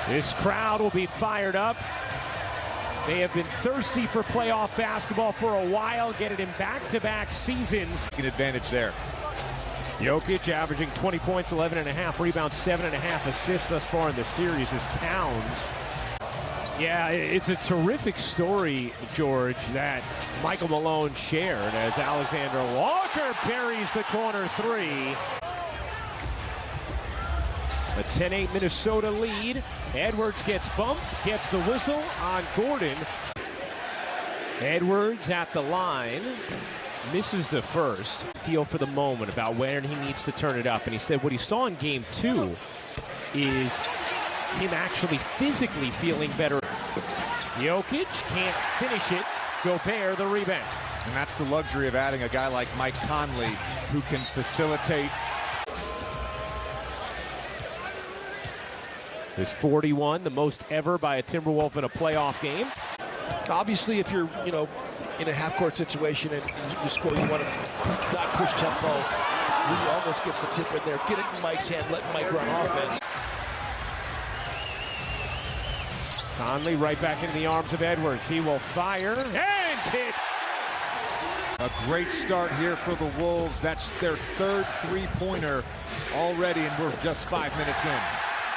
This crowd will be fired up. They have been thirsty for playoff basketball for a while, getting in back-to-back seasons. An advantage there. Jokic averaging 20 points, 11.5 rebounds, 7.5 assists thus far in the series as Towns. Yeah, it's a terrific story, George, that Michael Malone shared as Alexander Walker buries the corner three. A 10-8 Minnesota lead. Edwards gets bumped, gets the whistle on Gordon. Edwards at the line, misses the first. Feel for the moment about when he needs to turn it up. And he said what he saw in game 2 is him actually physically feeling better. Jokic can't finish it. Gobert the rebound. And that's the luxury of adding a guy like Mike Conley who can facilitate. His 41, the most ever by a Timberwolf in a playoff game. Obviously, if you're, in a half-court situation and you score, you want to not push tempo. He almost gets the tip in there. Get it in Mike's hand, let Mike run offense. Conley right back into the arms of Edwards. He will fire and hit. A great start here for the Wolves. That's their third three-pointer already, and we're just 5 minutes in.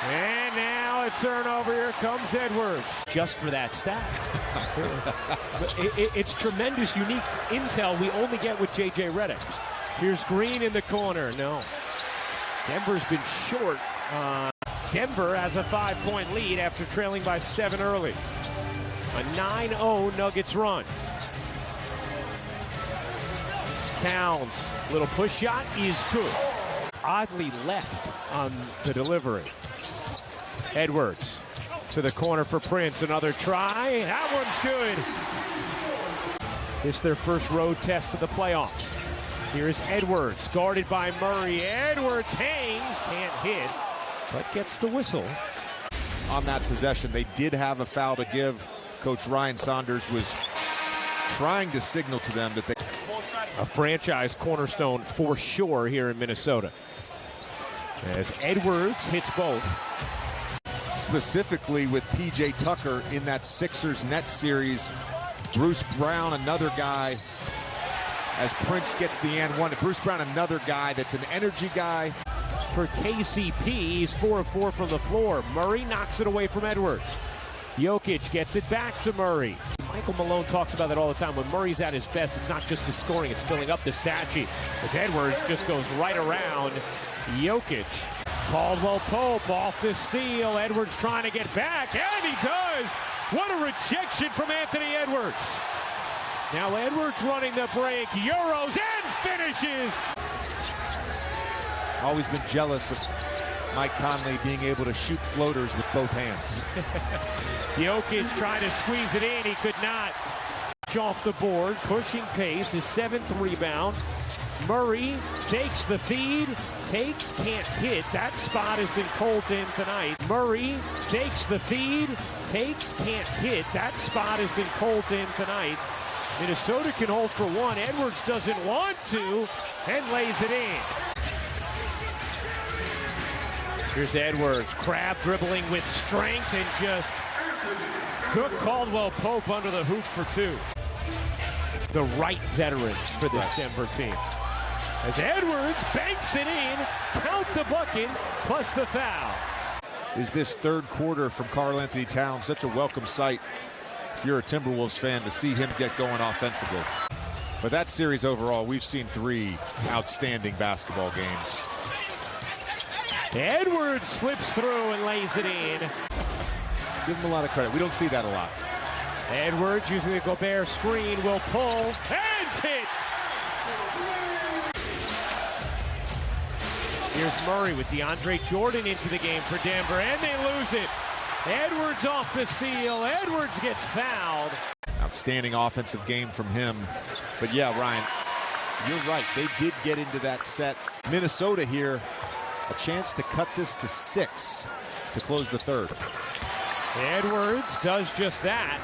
And now a turnover. Here comes Edwards. Just for that stat. It's tremendous, unique intel we only get with J.J. Redick. Here's Green in the corner. No. Denver's been short. Denver has a 5-point lead after trailing by 7 early. A 9-0 Nuggets run. Towns, little push shot is good. Oddly left on the delivery. Edwards to the corner for Prince. Another try. That one's good. This is their first road test of the playoffs. Here's Edwards, guarded by Murray. Edwards hangs, can't hit, but gets the whistle. On that possession, they did have a foul to give. Coach Ryan Saunders was trying to signal to them that they... A franchise cornerstone for sure here in Minnesota. As Edwards hits both. Specifically with P.J. Tucker in that Sixers net series. Bruce Brown, another guy, as Prince gets the and one. Bruce Brown, another guy that's an energy guy. For KCP, he's 4 of 4 from the floor. Murray knocks it away from Edwards. Jokic gets it back to Murray. Michael Malone talks about that all the time. When Murray's at his best, it's not just his scoring, it's filling up the stat sheet. As Edwards just goes right around Jokic. Caldwell Pope off the steal. Edwards trying to get back, and he does. What a rejection from Anthony Edwards. Now Edwards running the break, Euros, and finishes. Always been jealous of Mike Conley being able to shoot floaters with both hands. Jokic trying to squeeze it in, he could not. Off the board, pushing pace, his 7th rebound. Murray takes the feed, takes, can't hit. That spot has been pulled in tonight. Murray takes the feed, takes, can't hit. That spot has been pulled in tonight. Minnesota can hold for one. Edwards doesn't want to and lays it in. Here's Edwards, Crab dribbling with strength and just took Caldwell Pope under the hoop for 2. The right veterans for this Denver team. As Edwards banks it in, count the bucket, plus the foul. Is this third quarter from Karl Anthony Towns such a welcome sight if you're a Timberwolves fan to see him get going offensively? But that series overall, we've seen 3 outstanding basketball games. Edwards slips through and lays it in. Give him a lot of credit. We don't see that a lot. Edwards using the Gobert screen will pull and hit. Here's Murray with DeAndre Jordan into the game for Denver, and they lose it. Edwards off the steal. Edwards gets fouled. Outstanding offensive game from him. But yeah, Ryan, you're right. They did get into that set. Minnesota here, a chance to cut this to 6 to close the third. Edwards does just that.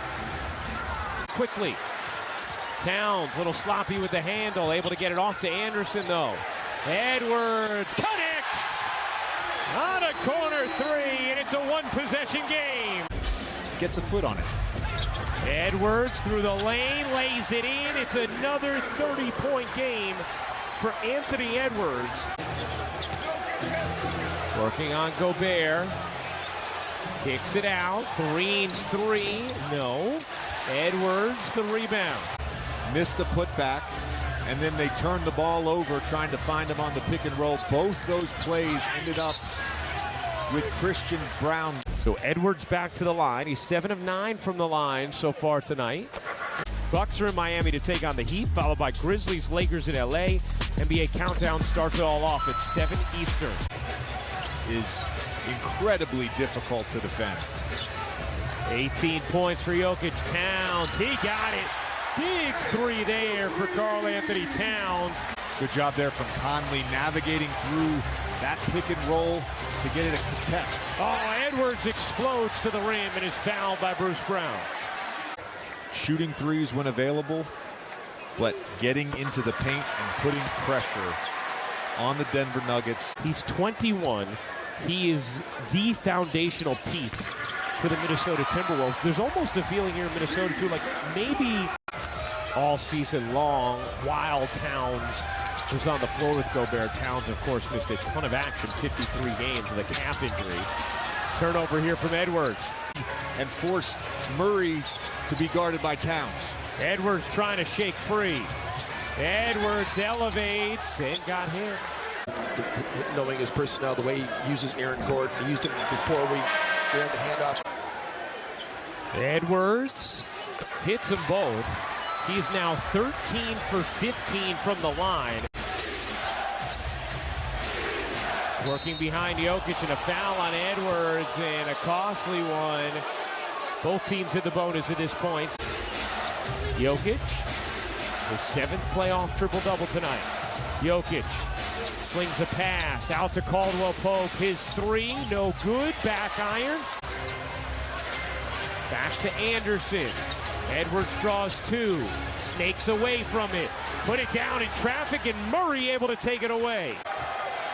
Quickly. Towns, a little sloppy with the handle, able to get it off to Anderson though. Edwards connects on a corner 3, and it's It's a one-possession game. Gets a foot on it. Edwards through the lane, lays it in. It's another 30-point game for Anthony Edwards. Working on Gobert. Kicks it out. Green's three. No. Edwards the rebound. Missed a putback, and then they turned the ball over trying to find him on the pick and roll. Both those plays ended up with Christian Braun. So Edwards back to the line. He's 7 of 9 from the line so far tonight. Bucks are in Miami to take on the Heat, followed by Grizzlies, Lakers in LA. NBA Countdown starts it all off at 7 Eastern. Is incredibly difficult to defend. 18 points for Jokic. Towns, he got it. Big three there for Karl Anthony Towns. Good job there from Conley navigating through that pick and roll to get it a contest. Oh, Edwards explodes to the rim and is fouled by Bruce Brown. Shooting threes when available, but getting into the paint and putting pressure on the Denver Nuggets. He's 21. He is the foundational piece for the Minnesota Timberwolves. There's almost a feeling here in Minnesota, too, like maybe all season long, while Towns was on the floor with Gobert. Towns, of course, missed a ton of action, 53 games with a calf injury. Turnover here from Edwards. And forced Murray to be guarded by Towns. Edwards trying to shake free. Edwards elevates and got hit. Knowing his personnel, the way he uses Aaron Gordon, he used him before we ran the handoff. Edwards hits them both. He's now 13 for 15 from the line. Working behind Jokic and a foul on Edwards and a costly one. Both teams hit the bonus at this point. Jokic, his 7th playoff triple-double tonight. Jokic slings a pass out to Caldwell Pope. His three, no good. Back iron. Back to Anderson. Edwards draws two. Snakes away from it. Put it down in traffic, and Murray able to take it away.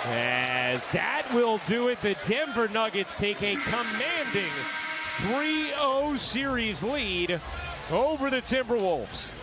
As that will do it, the Denver Nuggets take a commanding 3-0 series lead over the Timberwolves.